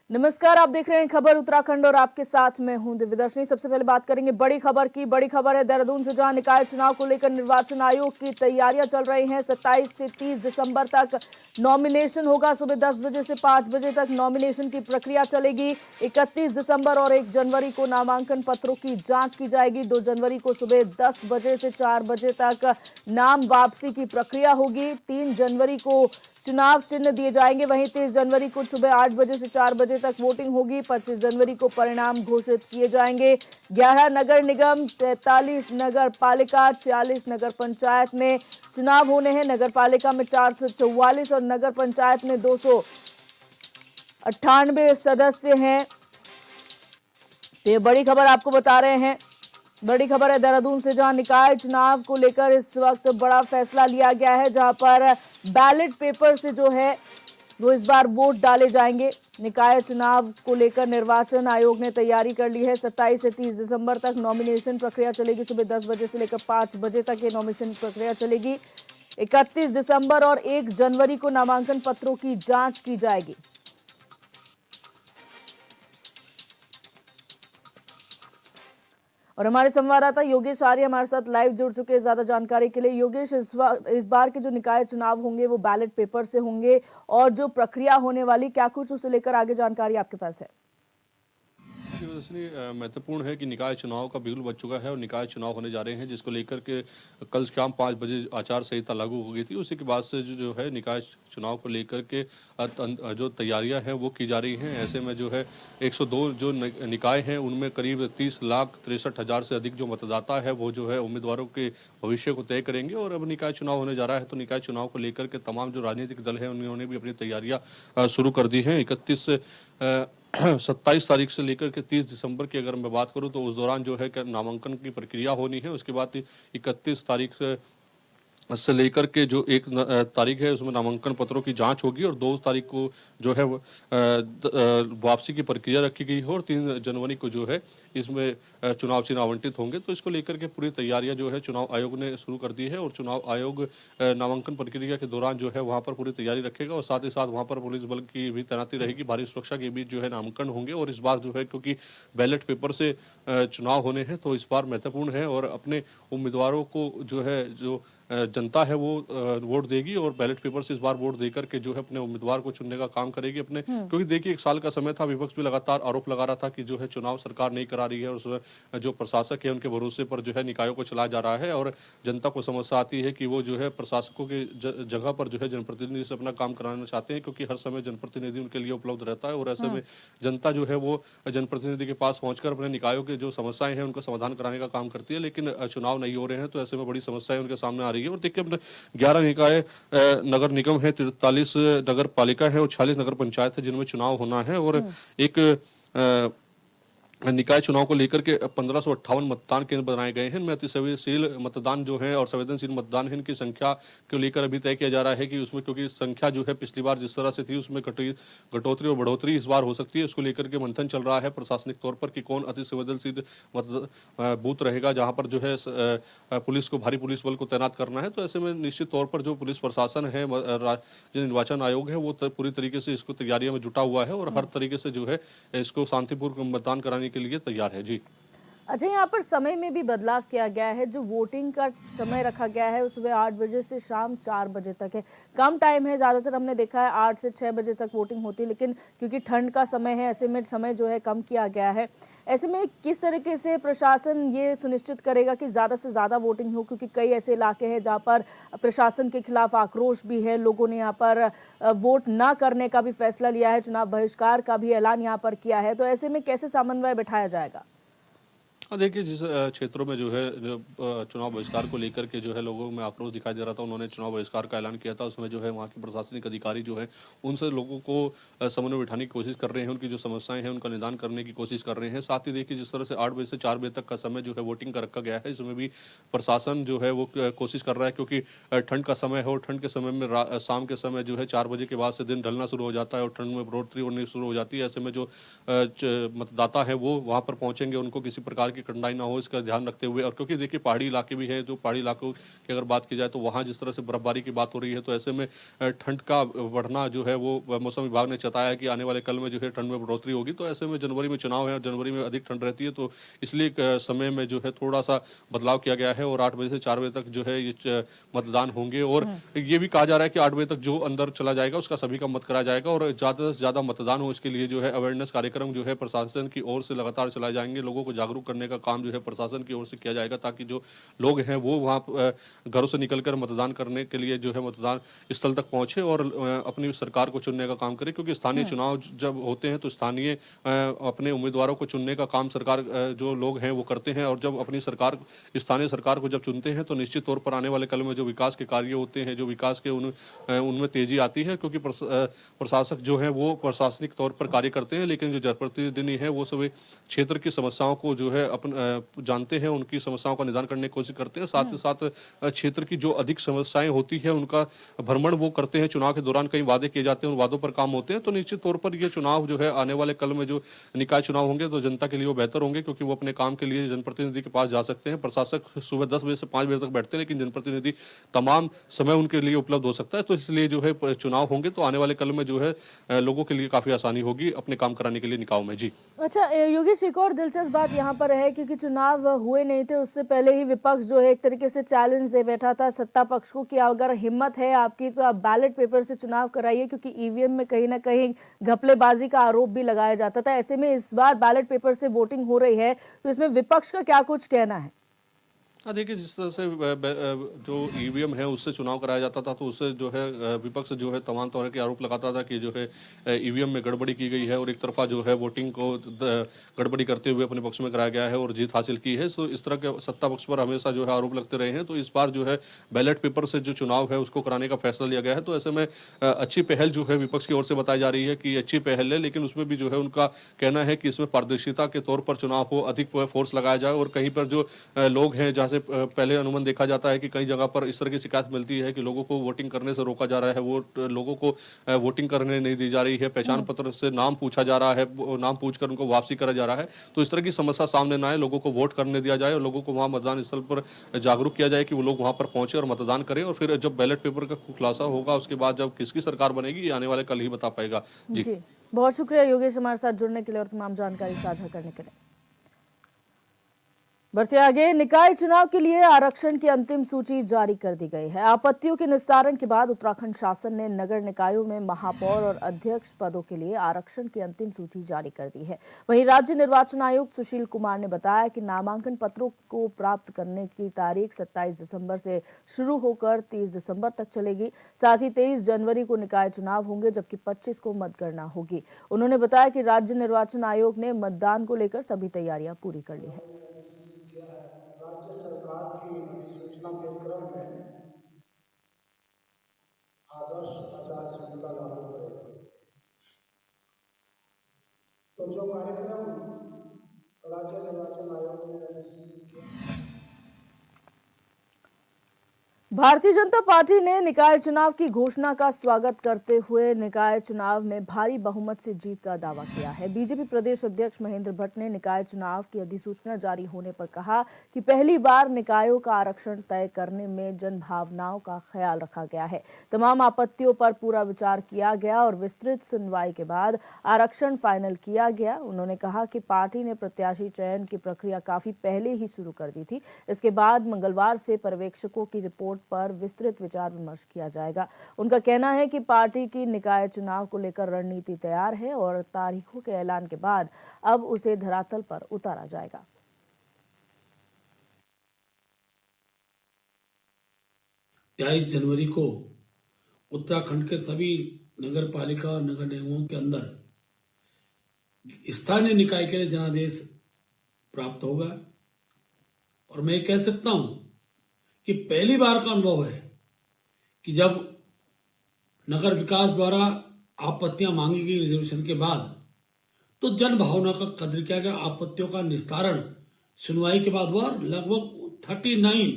नमस्कार, आप देख रहे हैं खबर उत्तराखंड और आपके साथ मैं हूं दिव्यदर्शनी। सबसे पहले बात करेंगे बड़ी खबर की। बड़ी खबर है देहरादून से, जहां निकाय चुनाव को लेकर निर्वाचन आयोग की तैयारियां चल रही हैं। 27 से 30 दिसंबर तक नॉमिनेशन होगा। सुबह 10 बजे से 5 बजे तक नॉमिनेशन की प्रक्रिया चलेगी। 31 दिसंबर और 1 जनवरी को नामांकन पत्रों की जांच की जाएगी। 2 जनवरी को सुबह 10 बजे से 4 बजे तक नाम वापसी की प्रक्रिया होगी। 3 जनवरी को चुनाव चिन्ह दिए जाएंगे। वहीं 30 जनवरी को सुबह 8 बजे से 4 बजे तक वोटिंग होगी। 25 जनवरी को परिणाम घोषित किए जाएंगे। 11 नगर निगम, 43 नगर पालिका, 46 नगर पंचायत में चुनाव होने हैं। नगर पालिका में 444 और नगर पंचायत में 298 सदस्य हैं। तो ये बड़ी खबर आपको बता रहे हैं। बड़ी खबर है देहरादून से, जहां निकाय चुनाव को लेकर इस वक्त बड़ा फैसला लिया गया है, जहां पर बैलेट पेपर से जो है वो इस बार वोट डाले जाएंगे। निकाय चुनाव को लेकर निर्वाचन आयोग ने तैयारी कर ली है। 27 से 30 दिसंबर तक नॉमिनेशन प्रक्रिया चलेगी। सुबह 10 बजे से लेकर 5 बजे तक ये नॉमिनेशन प्रक्रिया चलेगी। 31 दिसंबर और 1 जनवरी को नामांकन पत्रों की जांच की जाएगी। और हमारे संवाददाता योगेश आर्य हमारे साथ लाइव जुड़ चुके हैं ज्यादा जानकारी के लिए। योगेश, इस बार के जो निकाय चुनाव होंगे वो बैलेट पेपर से होंगे, और जो प्रक्रिया होने वाली, क्या कुछ उसे लेकर आगे जानकारी आपके पास है? महत्वपूर्ण है कि निकाय चुनाव का बिगुल बज चुका है और निकाय चुनाव होने जा रहे हैं, जिसको लेकर के कल शाम 5 बजे आचार संहिता लागू हो गई थी। उसी के बाद से जो है निकाय चुनाव को लेकर के जो तैयारियां हैं वो की जा रही हैं। ऐसे में जो है 102 जो निकाय हैं उनमें करीब 30,63,000 से अधिक जो मतदाता है वो जो है उम्मीदवारों के भविष्य को तय करेंगे। और अब निकाय चुनाव होने जा रहा है, तो निकाय चुनाव को लेकर के तमाम जो राजनीतिक दल हैं उन्होंने भी अपनी तैयारियां शुरू कर दी हैं। 27 तारीख से लेकर के 30 दिसंबर की अगर मैं बात करूं तो उस दौरान जो है नामांकन की प्रक्रिया होनी है। उसके बाद 31 तारीख से लेकर के जो 1 तारीख है उसमें नामांकन पत्रों की जांच होगी, और 2 तारीख को जो है वापसी की प्रक्रिया रखी गई है, और 3 जनवरी को जो है इसमें चुनाव चिन्ह आवंटित होंगे। तो इसको लेकर के पूरी तैयारियां जो है चुनाव आयोग ने शुरू कर दी है, और चुनाव आयोग नामांकन प्रक्रिया के दौरान जो है वहाँ पर पूरी तैयारी रखेगा, और साथ ही साथ वहाँ पर पुलिस बल की भी तैनाती रहेगी। भारी सुरक्षा के बीच जो है नामांकन होंगे। और इस बार जो है क्योंकि बैलेट पेपर से चुनाव होने हैं तो इस बार महत्वपूर्ण है, और अपने उम्मीदवारों को जो है जो जनता है वो वोट देगी, और बैलेट पेपर से इस बार वोट देकर के जो है अपने उम्मीदवार को चुनने का काम करेगी अपने। क्योंकि देखिए 1 साल का समय था, विपक्ष भी लगातार आरोप लगा रहा था कि जो है चुनाव सरकार नहीं करा रही है, और उसमें जो प्रशासक है उनके भरोसे पर जो है निकायों को चलाया जा रहा है। और जनता को समस्या आती है कि वो जो है प्रशासकों के जगह पर जो है जनप्रतिनिधि से अपना काम कराना चाहते हैं, क्योंकि हर समय जनप्रतिनिधि उनके लिए उपलब्ध रहता है। और ऐसे में जनता जो है वो जनप्रतिनिधि के पास पहुंचकर अपने निकायों के जो समस्याएं हैं उनका समाधान कराने का काम करती है। लेकिन चुनाव नहीं हो रहे हैं, तो ऐसे में बड़ी समस्याएं उनके सामने आ रही है। और देखिए 11 निकाय नगर निगम है, 43 नगर पालिका है और 46 नगर पंचायत है जिनमें चुनाव होना है। और एक निकाय चुनाव को लेकर के 1558 मतदान केंद्र बनाए गए हैं। इनमें अति संवेदनशील मतदान जो है और संवेदनशील मतदान है, इनकी संख्या को लेकर अभी तय किया जा रहा है कि उसमें, क्योंकि संख्या जो है पिछली बार जिस तरह से थी उसमें कटौती और बढ़ोतरी इस बार हो सकती है। उसको लेकर के मंथन चल रहा है प्रशासनिक तौर पर कि कौन अति संवेदनशील बूथ रहेगा जहाँ पर जो है पुलिस को, भारी पुलिस बल को तैनात करना है। तो ऐसे में निश्चित तौर पर जो पुलिस प्रशासन है, राज्य निर्वाचन आयोग है, वो पूरी तरीके से इसको तैयारियों में जुटा हुआ है, और हर तरीके से जो है इसको शांतिपूर्ण मतदान कराने के लिए तैयार है। जी अच्छा, यहाँ पर समय में भी बदलाव किया गया है। जो वोटिंग का समय रखा गया है वो सुबह 8 बजे से शाम 4 बजे तक है। कम टाइम है, ज़्यादातर हमने देखा है 8 से 6 बजे तक वोटिंग होती है, लेकिन क्योंकि ठंड का समय है ऐसे में समय जो है कम किया गया है। ऐसे में किस तरीके से प्रशासन ये सुनिश्चित करेगा कि ज़्यादा से ज़्यादा वोटिंग हो, क्योंकि कई ऐसे इलाके हैं जहाँ पर प्रशासन के खिलाफ आक्रोश भी है, लोगों ने यहाँ पर वोट ना करने का भी फैसला लिया है, चुनाव बहिष्कार का भी ऐलान यहाँ पर किया है। तो ऐसे में कैसे समन्वय बिठाया जाएगा? हाँ, देखिए जिस क्षेत्रों में जो है चुनाव बहिष्कार को लेकर के जो है लोगों में आक्रोश दिखाई दे रहा था, उन्होंने चुनाव बहिष्कार का ऐलान किया था। उसमें जो है वहाँ के प्रशासनिक अधिकारी जो है उनसे लोगों को समन्वय बिठाने की कोशिश कर रहे हैं, उनकी जो समस्याएं हैं उनका निदान करने की कोशिश कर रहे हैं। साथ ही देखिए जिस तरह से 8 बजे से 4 बजे तक का समय जो है वोटिंग का रखा गया है, इसमें भी प्रशासन जो है वो कोशिश कर रहा है, क्योंकि ठंड का समय है, और ठंड के समय में शाम के समय जो है 4 बजे के बाद से दिन ढलना शुरू हो जाता है और ठंड में बढ़ोतरी होनी शुरू हो जाती है। ऐसे में जो मतदाता है वो वहाँ पर पहुँचेंगे, उनको किसी प्रकार की कठिनाई ना हो इसका ध्यान रखते हुए, और क्योंकि देखिए पहाड़ी इलाके भी हैं, जो पहाड़ी इलाकों की अगर बात की जाए तो वहाँ जिस तरह से बर्फबारी की बात हो रही है, तो ऐसे में ठंड का बढ़ना जो है वो मौसम विभाग ने बताया है कि आने वाले कल में जो है ठंड में बढ़ोतरी होगी। तो ऐसे में जनवरी में चुनाव है और जनवरी में अधिक ठंड रहती है, तो इसलिए समय में जो है थोड़ा सा बदलाव किया गया है और 8 बजे से 4 बजे तक जो है ये मतदान होंगे। और ये भी कहा जा रहा है कि 8 बजे तक जो अंदर चला जाएगा उसका सभी का मत करा जाएगा और ज़्यादा से ज़्यादा मतदान हो इसके लिए जो है अवेयरनेस कार्यक्रम जो है प्रशासन की ओर से लगातार चलाए जाएंगे। लोगों को जागरूक करने का काम जो है प्रशासन की ओर से किया जाएगा, ताकि जो लोग हैं वो वहाँ घरों से निकलकर मतदान करने के लिए जो है मतदान स्थल तक पहुंचे और अपनी सरकार को चुनने का काम करें। क्योंकि स्थानीय चुनाव जब होते हैं तो स्थानीय अपने उम्मीदवारों को चुनने का काम सरकार जो लोग हैं वो करते हैं, और जब अपनी सरकार स्थानीय सरकार को जब चुनते हैं तो निश्चित तौर पर आने वाले कल में जो विकास के कार्य होते हैं, जो विकास के उनमें तेजी आती है। क्योंकि प्रशासक जो है वो प्रशासनिक तौर पर कार्य करते हैं, लेकिन जो जनप्रतिनिधि है वो सभी क्षेत्र की समस्याओं को जो है जानते हैं, उनकी समस्याओं का निदान करने की कोशिश करते हैं। साथ ही साथ क्षेत्र की जो अधिक समस्याएं होती है उनका भ्रमण वो करते हैं। चुनाव के दौरान कई वादे किए जाते हैं, उन वादों पर काम होते हैं। तो निश्चित तौर पर ये चुनाव जो है आने वाले कल में जो निकाय चुनाव होंगे तो जनता के लिए वो बेहतर होंगे, क्योंकि वो अपने काम के लिए जनप्रतिनिधि के पास जा सकते हैं। प्रशासक सुबह 10 बजे से 5 बजे तक बैठते हैं, लेकिन जनप्रतिनिधि तमाम समय उनके लिए उपलब्ध हो सकता है। तो इसलिए जो है चुनाव होंगे तो आने वाले कल में जो है लोगों के लिए काफी आसानी होगी अपने काम कराने के लिए निकायों में। जी अच्छा योगेश, एक और दिलचस्प बात यहाँ पर है, क्योंकि चुनाव हुए नहीं थे उससे पहले ही विपक्ष जो है एक तरीके से चैलेंज दे बैठा था सत्ता पक्ष को कि अगर हिम्मत है आपकी तो आप बैलेट पेपर से चुनाव कराइए, क्योंकि ईवीएम में कहीं ना कहीं घपलेबाजी का आरोप भी लगाया जाता था। ऐसे में इस बार बैलेट पेपर से वोटिंग हो रही है, तो इसमें विपक्ष का क्या कुछ कहना है? देखिए जिस तरह से जो ईवीएम है उससे चुनाव कराया जाता था, तो उससे जो है विपक्ष जो है तमाम तरह के आरोप लगाता था कि जो है ईवीएम में गड़बड़ी की गई है और एक तरफा जो है वोटिंग को गड़बड़ी करते हुए अपने पक्ष में कराया गया है और जीत हासिल की है। सो इस तरह के सत्ता पक्ष पर हमेशा जो है आरोप लगते रहे हैं। तो इस बार जो है बैलेट पेपर से जो चुनाव है उसको कराने का फैसला लिया गया है। तो ऐसे में अच्छी पहल जो है विपक्ष की ओर से बताई जा रही है कि अच्छी पहल है, लेकिन उसमें भी जो है उनका कहना है कि इसमें पारदर्शिता के तौर पर चुनाव हो, अधिक फोर्स लगाया जाए। और कहीं पर जो लोग हैं जहाँ से पहले अनुमान देखा जाता है कि कई जगह पर इस तरह की शिकायत मिलती है कि लोगों को वोटिंग करने से रोका जा रहा है, लोगों को वोटिंग करने नहीं दी जा रही है, पहचान पत्र से नाम पूछा जा रहा है, नाम पूछकर उनको वापसी करा जा रहा है। तो इस तरह की समस्या सामने ना आए, लोगों को वोट करने दिया जाए और लोगों को वहाँ मतदान स्थल पर जागरूक किया जाए कि वो लोग वहाँ पर पहुंचे और मतदान करें। और फिर जब बैलेट पेपर का खुलासा होगा उसके बाद जब किसकी सरकार बनेगी ये आने वाले कल ही बता पाएगा। जी बहुत शुक्रिया योगेश हमारे साथ जुड़ने के लिए और तमाम जानकारी साझा करने के लिए। बढ़ते आगे, निकाय चुनाव के लिए आरक्षण की अंतिम सूची जारी कर दी गई है। आपत्तियों के निस्तारण के बाद उत्तराखंड शासन ने नगर निकायों में महापौर और अध्यक्ष पदों के लिए आरक्षण की अंतिम सूची जारी कर दी है। वहीं राज्य निर्वाचन आयुक्त सुशील कुमार ने बताया कि नामांकन पत्रों को प्राप्त करने की तारीख 27 दिसंबर से शुरू होकर 30 दिसंबर तक चलेगी। साथ ही 23 जनवरी को निकाय चुनाव होंगे, जबकि 25 को मतगणना होगी। उन्होंने बताया कि राज्य निर्वाचन आयोग ने मतदान को लेकर सभी तैयारियां पूरी कर ली है। राज्य सरकार की अधिसूचना के क्रम में आदर्श आचार संहिता लागू करेगा। तो जो कार्यक्रम राज्य निर्वाचन आयोग ने निश्चित किया। भारतीय जनता पार्टी ने निकाय चुनाव की घोषणा का स्वागत करते हुए निकाय चुनाव में भारी बहुमत से जीत का दावा किया है। बीजेपी प्रदेश अध्यक्ष महेंद्र भट्ट ने निकाय चुनाव की अधिसूचना जारी होने पर कहा कि पहली बार निकायों का आरक्षण तय करने में जन भावनाओं का ख्याल रखा गया है। तमाम आपत्तियों पर पूरा विचार किया गया और विस्तृत सुनवाई के बाद आरक्षण फाइनल किया गया। उन्होंने कहा कि पार्टी ने प्रत्याशी चयन की प्रक्रिया काफी पहले ही शुरू कर दी थी। इसके बाद मंगलवार से पर्यवेक्षकों की रिपोर्ट पर विस्तृत विचार विमर्श किया जाएगा। उनका कहना है कि पार्टी की निकाय चुनाव को लेकर रणनीति तैयार है और तारीखों के ऐलान के बाद अब उसे धरातल पर उतारा जाएगा। 23 जनवरी को उत्तराखंड के सभी नगर पालिका और नगर निगमों के अंदर स्थानीय निकाय के लिए जनादेश प्राप्त होगा। और मैं कह सकता हूं कि पहली बार का अनुभव है कि जब नगर विकास द्वारा आपत्तियां मांगी गई रिजर्वेशन के बाद, तो जन भावना का कदर किया गया। आपत्तियों का निस्तारण सुनवाई के बाद हुआ। लगभग 39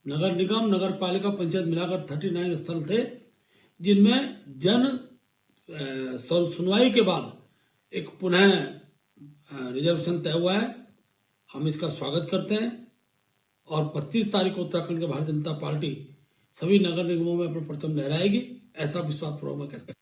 नगर निगम, नगर पालिका, पंचायत मिलाकर 39 स्थल थे, जिनमें जन सुनवाई के बाद एक पुनः रिजर्वेशन तय हुआ है। हम इसका स्वागत करते हैं और 25 तारीख को उत्तराखंड के भारतीय जनता पार्टी सभी नगर निगमों में अपना परचम लहराएगी, ऐसा विश्वास पूर्वक मैं कह सकता हूं।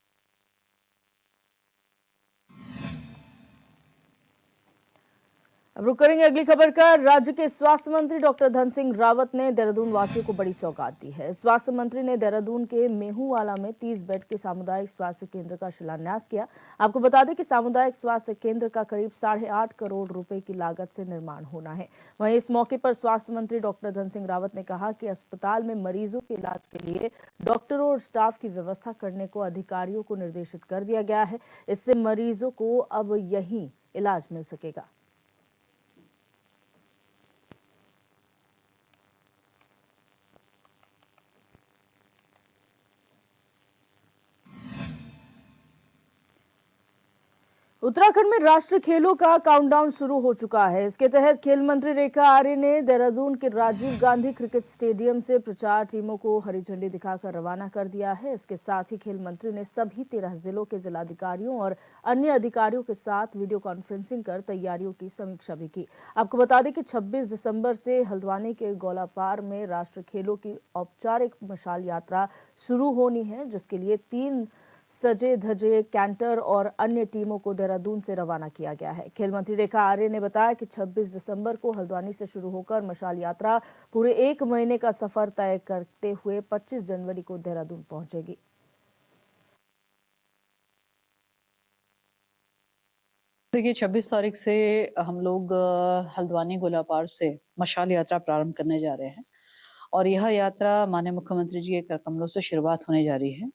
अब रुक करेंगे अगली खबर का। राज्य के स्वास्थ्य मंत्री डॉक्टर धन सिंह रावत ने देहरादून वासियों को बड़ी सौगात दी है। स्वास्थ्य मंत्री ने देहरादून के मेहूवाला में 30 बेड के सामुदायिक स्वास्थ्य केंद्र का शिलान्यास किया। आपको बता दें कि सामुदायिक स्वास्थ्य केंद्र का करीब 8.5 करोड़ रुपए की लागत से निर्माण होना है। वहीं इस मौके पर स्वास्थ्य मंत्री डॉक्टर धन सिंह रावत ने कहा कि अस्पताल में मरीजों के इलाज के लिए डॉक्टरों और स्टाफ की व्यवस्था करने को अधिकारियों को निर्देशित कर दिया गया है। इससे मरीजों को अब यहीं इलाज मिल सकेगा। उत्तराखंड में राष्ट्रीय खेलों का काउंटडाउन शुरू हो चुका है। इसके तहत खेल मंत्री रेखा आर्य ने देहरादून के राजीव गांधी क्रिकेट स्टेडियम से प्रचार टीमों को हरी झंडी दिखाकर रवाना कर दिया है। इसके साथ ही खेल मंत्री ने सभी 13 जिलों के जिलाधिकारियों और अन्य अधिकारियों के साथ वीडियो कॉन्फ्रेंसिंग कर तैयारियों की समीक्षा भी की। आपको बता दें कि 26 दिसंबर से हल्द्वानी के गोलापार में राष्ट्रीय खेलों की औपचारिक मशाल यात्रा शुरू होनी है, जिसके लिए 3 सजे धजे कैंटर और अन्य टीमों को देहरादून से रवाना किया गया है। खेल मंत्री रेखा आर्य ने बताया कि 26 दिसंबर को हल्द्वानी से शुरू होकर मशाल यात्रा पूरे 1 महीने का सफर तय करते हुए 25 जनवरी को देहरादून पहुंचेगी। देखिए 26 तारीख से हम लोग हल्द्वानी गोलापार से मशाल यात्रा प्रारंभ करने जा रहे हैं और यह यात्रा माननीय मुख्यमंत्री जी के कर कमलों से शुरुआत होने जा रही है।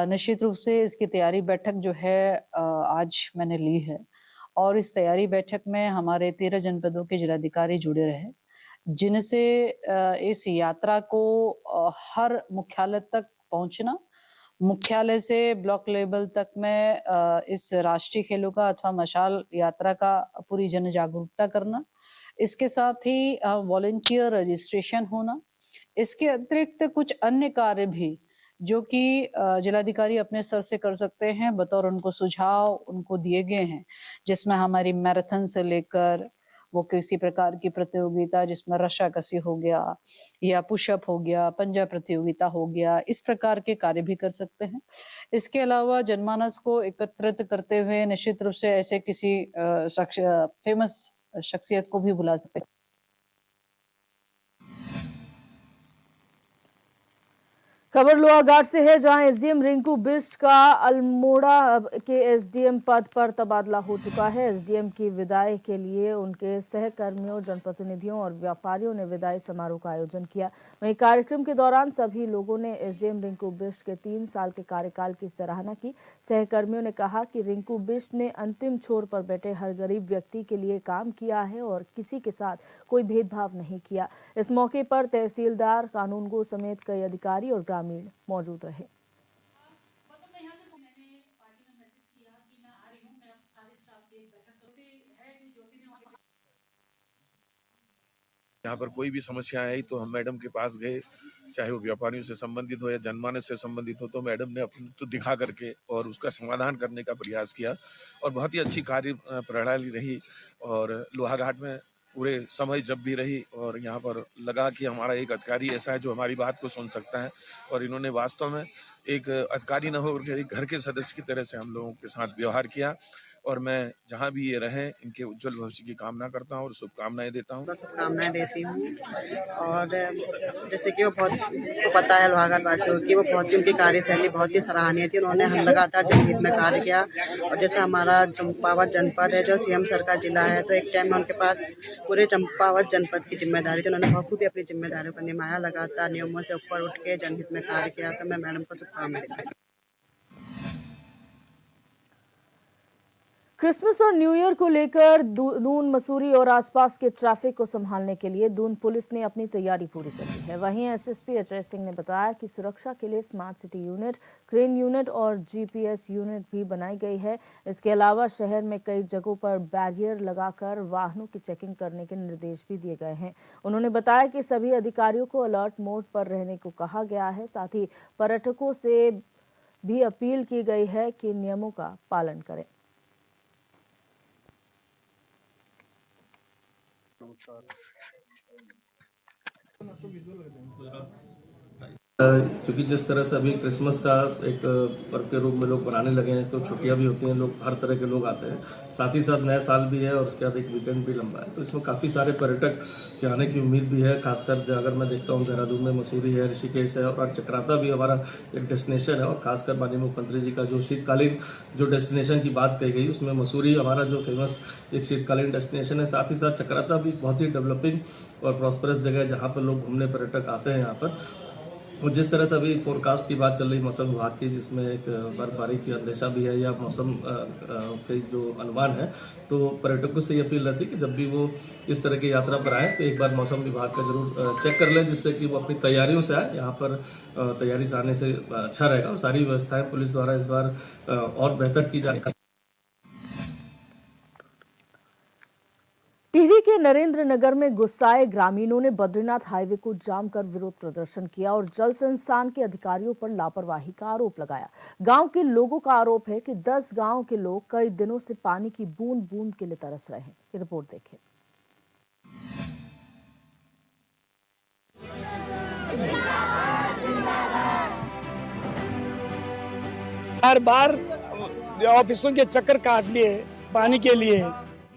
निश्चित रूप से इसकी तैयारी बैठक जो है आज मैंने ली है और इस तैयारी बैठक में हमारे 13 जनपदों के जिलाधिकारी जुड़े रहे, जिनसे इस यात्रा को हर मुख्यालय तक पहुंचना, मुख्यालय से ब्लॉक लेवल तक में इस राष्ट्रीय खेलों का अथवा मशाल यात्रा का पूरी जन जागरूकता करना, इसके साथ ही वॉलंटियर रजिस्ट्रेशन होना, इसके अतिरिक्त कुछ अन्य कार्य भी जो कि जिलाधिकारी अपने स्तर से कर सकते हैं, बतौर उनको सुझाव उनको दिए गए हैं, जिसमें हमारी मैराथन से लेकर वो किसी प्रकार की प्रतियोगिता जिसमें रस्साकसी हो गया या पुशअप हो गया, पंजा प्रतियोगिता हो गया, इस प्रकार के कार्य भी कर सकते हैं। इसके अलावा जनमानस को एकत्रित करते हुए निश्चित रूप से ऐसे किसी फेमस शख्सियत को भी बुला सकते हैं। खबर लोहाघाट से है, जहां एसडीएम रिंकू बिष्ट का अल्मोड़ा के एसडीएम पद पर तबादला हो चुका है। एसडीएम की विदाई के लिए उनके सहकर्मियों, जनप्रतिनिधियों और व्यापारियों ने विदाई समारोह का आयोजन किया। वहीं कार्यक्रम के दौरान सभी लोगों ने एसडीएम रिंकू बिष्ट के 3 साल के कार्यकाल की सराहना की। सहकर्मियों ने कहा कि रिंकू बिष्ट ने अंतिम छोर पर बैठे हर गरीब व्यक्ति के लिए काम किया है और किसी के साथ कोई भेदभाव नहीं किया। इस मौके पर तहसीलदार, कानूनगो समेत कई अधिकारी और ग्रामीण मौजूद रहे। यहाँ पर कोई भी समस्या आई तो हम मैडम के पास गए, चाहे वो व्यापारियों से संबंधित हो या जनमानस से संबंधित हो, तो मैडम ने अपने तो दिखा करके और उसका समाधान करने का प्रयास किया और बहुत ही अच्छी कार्य प्रणाली रही। और लोहाघाट में पूरे समय जब भी रही और यहाँ पर लगा कि हमारा एक अधिकारी ऐसा है जो हमारी बात को सुन सकता है और इन्होंने वास्तव में एक अधिकारी न होकर एक घर के सदस्य की तरह से हम लोगों के साथ व्यवहार किया। और मैं जहाँ भी ये रहें इनके उज्जवल भविष्य की कामना करता हूँ और शुभकामनाएं देता हूँ। शुभकामनाएं देती हूँ। और जैसे कि वो बहुत सबको पता है लोहाघाट वासियों की, वो बहुत ही उनकी कार्यशैली बहुत ही सराहनीय थी। उन्होंने हम लगातार जनहित में कार्य किया और जैसे हमारा चंपावत जनपद है जो सीएम सर का जिला है, तो एक टाइम में उनके पास पूरे चंपावत जनपद की जिम्मेदारी थी। उन्होंने बखूबी अपनी जिम्मेदारियों को निभाया, लगातार नियमों से ऊपर उठ के जनहित में कार्य किया। तो मैं मैडम को शुभकामनाएं देती हूँ। क्रिसमस और न्यू ईयर को लेकर दून, मसूरी और आसपास के ट्रैफिक को संभालने के लिए दून पुलिस ने अपनी तैयारी पूरी कर ली है। वहीं एसएसपी अजय सिंह ने बताया कि सुरक्षा के लिए smart city unit, crane unit और जीपीएस यूनिट भी बनाई गई है। इसके अलावा शहर में कई जगहों पर बैरियर लगाकर वाहनों की चेकिंग करने के निर्देश भी दिए गए हैं। उन्होंने बताया कि सभी अधिकारियों को अलर्ट मोड पर रहने को कहा गया है। साथ ही पर्यटकों से भी अपील की गई है कि नियमों का पालन करें। क्योंकि जिस तरह से अभी क्रिसमस का एक पर्व के रूप में लोग बनाने लगे हैं, तो छुट्टियां भी होती हैं, लोग हर तरह के लोग आते हैं, साथ ही साथ नया साल भी है और उसके बाद एक वीकेंड भी लंबा है, तो इसमें काफ़ी सारे पर्यटक के आने की उम्मीद भी है। खासकर अगर मैं देखता हूँ देहरादून में मसूरी है, ऋषिकेश है और चक्राता भी हमारा एक डेस्टिनेशन है। और खासकर माननीय मुख्यमंत्री जी का जो शीतकालीन जो डेस्टिनेशन की बात कही गई, उसमें मसूरी हमारा जो फेमस एक शीतकालीन डेस्टिनेशन है। साथ ही साथ चक्राता भी बहुत ही डेवलपिंग और प्रॉस्परस जगह है जहाँ पर लोग घूमने पर्यटक आते हैं यहाँ पर। और जिस तरह से अभी फोरकास्ट की बात चल रही मौसम विभाग की, जिसमें एक बर्फबारी की अंदेशा भी है या मौसम के जो अनुमान है, तो पर्यटकों से ये अपील रहती है कि जब भी वो इस तरह की यात्रा पर आए तो एक बार मौसम विभाग का जरूर चेक कर लें, जिससे कि वो अपनी तैयारियों से आए। यहाँ पर तैयारी से आने से अच्छा रहेगा और सारी व्यवस्थाएं पुलिस द्वारा इस बार और बेहतर की जाएगी। टिहरी के नरेंद्र नगर में गुस्साए ग्रामीणों ने बद्रीनाथ हाईवे को जाम कर विरोध प्रदर्शन किया और जल संस्थान के अधिकारियों पर लापरवाही का आरोप लगाया। गांव के लोगों का आरोप है कि 10 गांव के लोग कई दिनों से पानी की बूंद बूंद के लिए तरस रहे हैं। ये रिपोर्ट देखिए। हर बार ऑफिसों के चक्कर काट लिए पानी के लिए।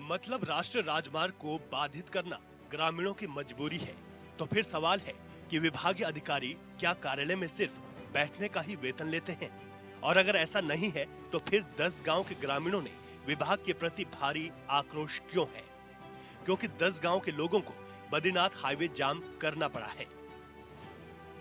मतलब राष्ट्रीय राजमार्ग को बाधित करना ग्रामीणों की मजबूरी है, तो फिर सवाल है कि विभागीय अधिकारी क्या कार्यालय में सिर्फ बैठने का ही वेतन लेते हैं? और अगर ऐसा नहीं है तो फिर 10 गांव के ग्रामीणों ने विभाग के प्रति भारी आक्रोश क्यों है? क्योंकि 10 गांव के लोगों को बद्रीनाथ हाईवे जाम करना पड़ा है।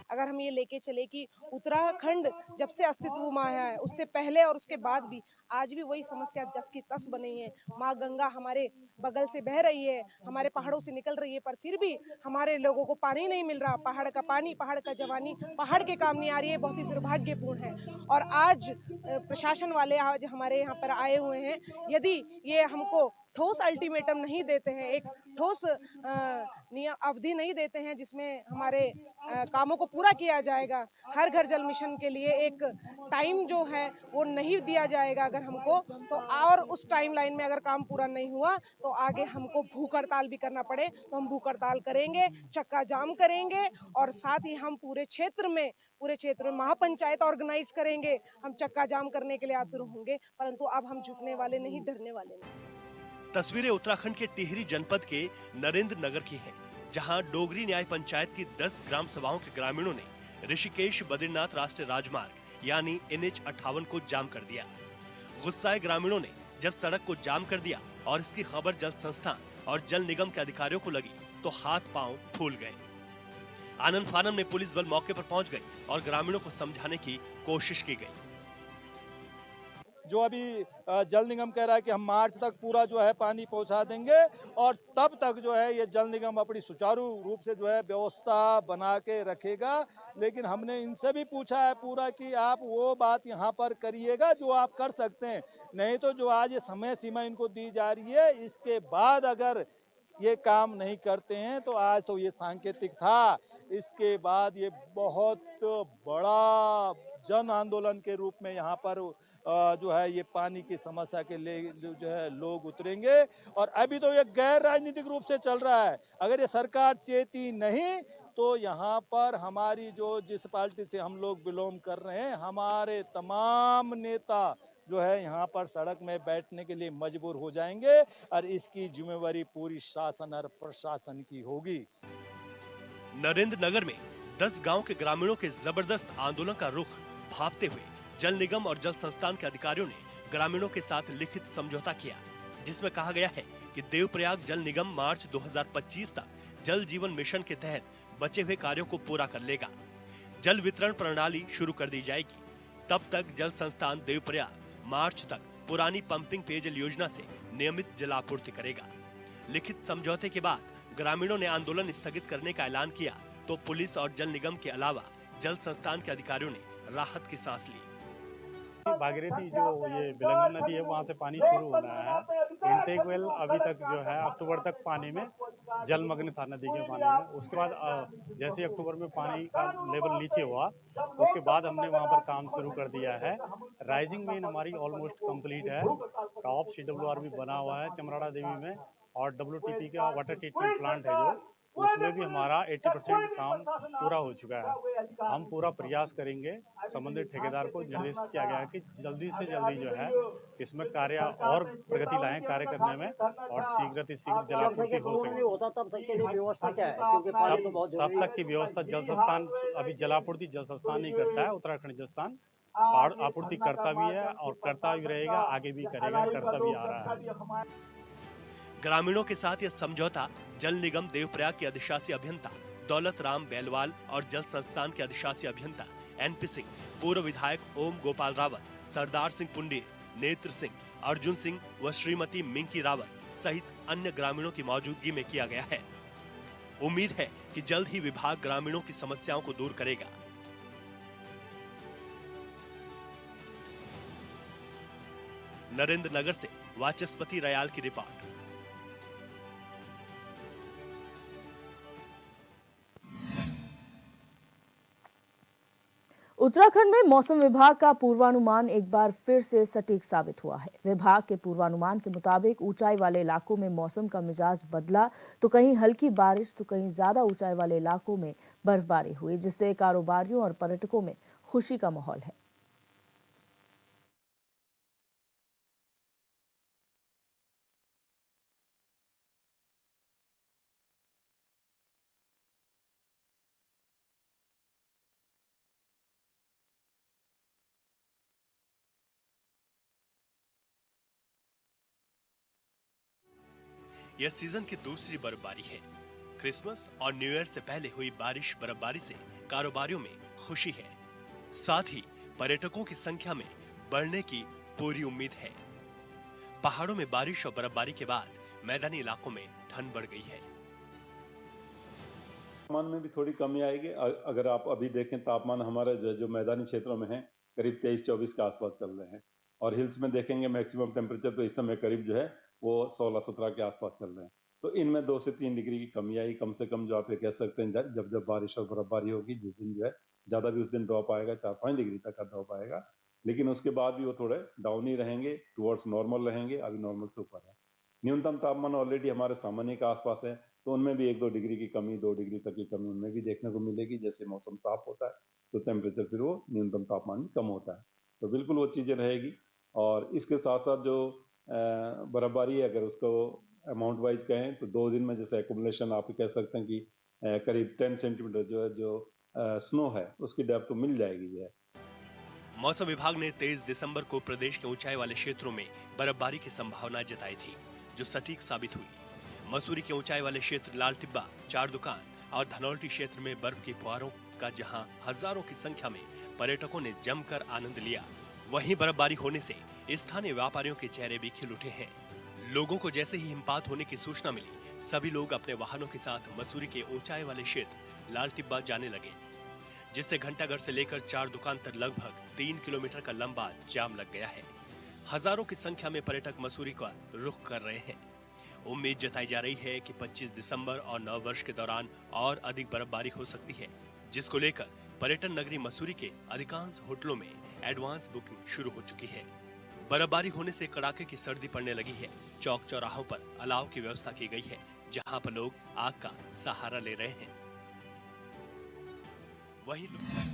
अगर हम ये लेके चले कि उत्तराखंड जब से अस्तित्व में आया है, उससे पहले और उसके बाद भी आज भी वही समस्या जस की तस बनी है। माँ गंगा हमारे बगल से बह रही है, हमारे पहाड़ों से निकल रही है, पर फिर भी हमारे लोगों को पानी नहीं मिल रहा। पहाड़ का पानी, पहाड़ का जवानी पहाड़ के काम नहीं आ रही है, बहुत ही दुर्भाग्यपूर्ण है। और आज प्रशासन वाले आज हमारे यहाँ पर आए हुए हैं, यदि ये हमको ठोस अल्टीमेटम नहीं देते हैं, एक ठोस अवधि नहीं देते हैं जिसमें हमारे कामों को पूरा किया जाएगा, हर घर जल मिशन के लिए एक टाइम जो है वो नहीं दिया जाएगा अगर हमको, तो और उस टाइम लाइन में अगर काम पूरा नहीं हुआ तो आगे हमको भूख हड़ताल भी करना पड़े तो हम भूख हड़ताल करेंगे, चक्का जाम करेंगे। और साथ ही हम पूरे क्षेत्र में महापंचायत ऑर्गेनाइज करेंगे। हम चक्का जाम करने के लिए आतुर होंगे, परंतु अब हम झुकने वाले नहीं, डरने वाले नहीं। तस्वीरें उत्तराखंड के टिहरी जनपद के नरेंद्र नगर की हैं, जहां डोगरी न्याय पंचायत की 10 ग्राम सभाओं के ग्रामीणों ने ऋषिकेश बद्रीनाथ राष्ट्रीय राजमार्ग यानी NH 58 को जाम कर दिया। गुस्साए ग्रामीणों ने जब सड़क को जाम कर दिया और इसकी खबर जल संस्थान और जल निगम के अधिकारियों को लगी तो हाथ पांव फूल गए। आनन फानन में पुलिस बल मौके पर पहुंच गई और ग्रामीणों को समझाने की कोशिश की गई। जो अभी जल निगम कह रहा है कि हम मार्च तक पूरा जो है पानी पहुंचा देंगे और तब तक जो है ये जल निगम अपनी सुचारू रूप से जो है व्यवस्था बना के रखेगा। लेकिन हमने इनसे भी पूछा है पूरा कि आप वो बात यहाँ पर करिएगा जो आप कर सकते हैं, नहीं तो जो आज ये समय सीमा इनको दी जा रही है, इसके बाद अगर ये काम नहीं करते हैं तो आज तो ये सांकेतिक था, इसके बाद ये बहुत बड़ा जन आंदोलन के रूप में यहाँ पर जो है ये पानी की समस्या के लिए जो है लोग उतरेंगे। और अभी तो ये गैर राजनीतिक रूप से चल रहा है, अगर ये सरकार चेती नहीं तो यहाँ पर हमारी जो जिस पार्टी से हम लोग बिलोंग कर रहे हैं, हमारे तमाम नेता जो है यहाँ पर सड़क में बैठने के लिए मजबूर हो जाएंगे और इसकी जिम्मेवारी पूरी शासन और प्रशासन की होगी। नरेंद्र नगर में 10 गांव के ग्रामीणों के जबरदस्त आंदोलन का रुख भांपते हुए जल निगम और जल संस्थान के अधिकारियों ने ग्रामीणों के साथ लिखित समझौता किया, जिसमें कहा गया है कि देवप्रयाग जल निगम मार्च 2025 तक जल जीवन मिशन के तहत बचे हुए कार्यों को पूरा कर लेगा। जल वितरण प्रणाली शुरू कर दी जाएगी। तब तक जल संस्थान देवप्रयाग मार्च तक पुरानी पंपिंग पेयजल योजना से नियमित जलापूर्ति करेगा। लिखित समझौते के बाद ग्रामीणों ने आंदोलन स्थगित करने का ऐलान किया तो पुलिस और जल निगम के अलावा जल संस्थान के अधिकारियों ने राहत की सांस ली। भागीरथी जो ये बिलंगम नदी है वहाँ से पानी शुरू होना है। इंटेक वेल अभी तक जो है अक्टूबर तक पानी में जलमग्न था, नदी के पानी में। उसके बाद जैसे ही अक्टूबर में पानी का लेवल नीचे हुआ उसके बाद हमने वहाँ पर काम शुरू कर दिया है। राइजिंग मेन हमारी ऑलमोस्ट कंप्लीट है। टॉप CWR भी बना हुआ है चमराड़ा देवी में, और WTP का वाटर ट्रीटमेंट प्लांट है जो, उसमें भी हमारा 80% काम पूरा हो चुका है। हम पूरा प्रयास करेंगे, संबंधित ठेकेदार को निर्देशित किया गया है कि जल्दी से जल्दी जो है इसमें कार्य और प्रगति लाएं कार्य करने में, और शीघ्र जलापूर्ति हो सके। तब तक के लिए व्यवस्था क्या है, क्योंकि पानी तो बहुत तब तक की व्यवस्था जल संस्थान, अभी जलापूर्ति जल संस्थान नहीं करता है, उत्तराखंड जल संस्थान आपूर्ति करता भी है और करता भी रहेगा, आगे भी करेगा, करता भी आ रहा है। ग्रामीणों के साथ यह समझौता जल निगम देवप्रयाग के अधिशासी अभियंता दौलत राम बेलवाल और जल संस्थान के अधिशासी अभियंता NP सिंह, पूर्व विधायक ओम गोपाल रावत, सरदार सिंह पुंडीर, नेत्र सिंह, अर्जुन सिंह व श्रीमती मिंकी रावत सहित अन्य ग्रामीणों की मौजूदगी में किया गया है। उम्मीद है कि जल्द ही विभाग ग्रामीणों की समस्याओं को दूर करेगा। नरेंद्र नगर से वाचस्पति रयाल की रिपोर्ट। उत्तराखंड में मौसम विभाग का पूर्वानुमान एक बार फिर से सटीक साबित हुआ है। विभाग के पूर्वानुमान के मुताबिक ऊंचाई वाले इलाकों में मौसम का मिजाज बदला, तो कहीं हल्की बारिश तो कहीं ज्यादा ऊंचाई वाले इलाकों में बर्फबारी हुई, जिससे कारोबारियों और पर्यटकों में खुशी का माहौल है। यह सीजन की दूसरी बर्फबारी है। क्रिसमस और न्यू ईयर से पहले हुई बारिश बर्फबारी से कारोबारियों में खुशी है, साथ ही पर्यटकों की संख्या में बढ़ने की पूरी उम्मीद है। पहाड़ों में बारिश और बर्फबारी के बाद मैदानी इलाकों में ठंड बढ़ गई है। तापमान में भी थोड़ी कमी आएगी। अगर आप अभी देखें तापमान हमारा जो मैदानी क्षेत्रों में है करीब 23-24 के आसपास चल रहे हैं, और हिल्स में देखेंगे मैक्सिमम टेम्परेचर तो इस समय करीब जो है वो 16-17 के आसपास चल रहे हैं। तो इनमें 2 से 3 डिग्री की कमी आई कम से कम, जो आप ये कह सकते हैं जब बारिश और बर्फबारी होगी, जिस दिन जो है ज्यादा भी उस दिन ड्रॉप आएगा, 4-5 डिग्री तक का ड्रॉप आएगा, लेकिन उसके बाद भी वो थोड़े डाउन ही रहेंगे, टुवर्ड्स नॉर्मल रहेंगे, अभी नॉर्मल से ऊपर है। न्यूनतम तापमान ऑलरेडी हमारे सामान्य के आसपास है, तो उनमें भी 1-2 डिग्री की कमी, 2 डिग्री तक की कमी उनमें भी देखने को मिलेगी। जैसे मौसम साफ होता है तो टेम्परेचर फिर वो न्यूनतम तापमान में कम होता है, तो बिल्कुल वो चीजें रहेगी। और इसके साथ साथ जो बर्फबारी है, अगर उसको अमाउंट वाइज कहें तो 2 दिन में जैसे एकुमुलेशन आप कह सकते हैं कि करीब 10 सेंटीमीटर जो स्नो है उसकी डेप्थ तो मिल जाएगी जो है। मौसम विभाग ने 23 दिसंबर को प्रदेश के ऊंचाई वाले क्षेत्रों में बर्फबारी की संभावना जताई थी, जो सटीक साबित हुई। मसूरी के ऊंचाई वाले क्षेत्र लाल टिब्बा, चार दुकान और धनौल्टी क्षेत्र में बर्फ की फुहारों का जहां हजारों की संख्या में पर्यटकों ने जमकर आनंद लिया, वहीं बर्फबारी होने से स्थानीय व्यापारियों के चेहरे भी खिल उठे हैं। लोगों को जैसे ही हिमपात होने की सूचना मिली, सभी लोग अपने वाहनों के साथ मसूरी के ऊंचाई वाले क्षेत्र लाल टिब्बा जाने लगे, जिससे घंटाघर से लेकर चार दुकान तक लगभग 3 किलोमीटर का लंबा जाम लग गया है। हजारों की संख्या में पर्यटक मसूरी का रुख कर रहे हैं। उम्मीद जताई जा रही है कि 25 दिसंबर और नववर्ष के दौरान और अधिक बर्फबारी हो सकती है, जिसको लेकर पर्यटन नगरी मसूरी के अधिकांश होटलों में एडवांस बुकिंग शुरू हो चुकी है। बर्फबारी होने से कड़ाके की सर्दी पड़ने लगी है। चौक चौराहों पर अलाव की व्यवस्था की गई है, जहां पर लोग आग का सहारा ले रहे हैं। वही लोग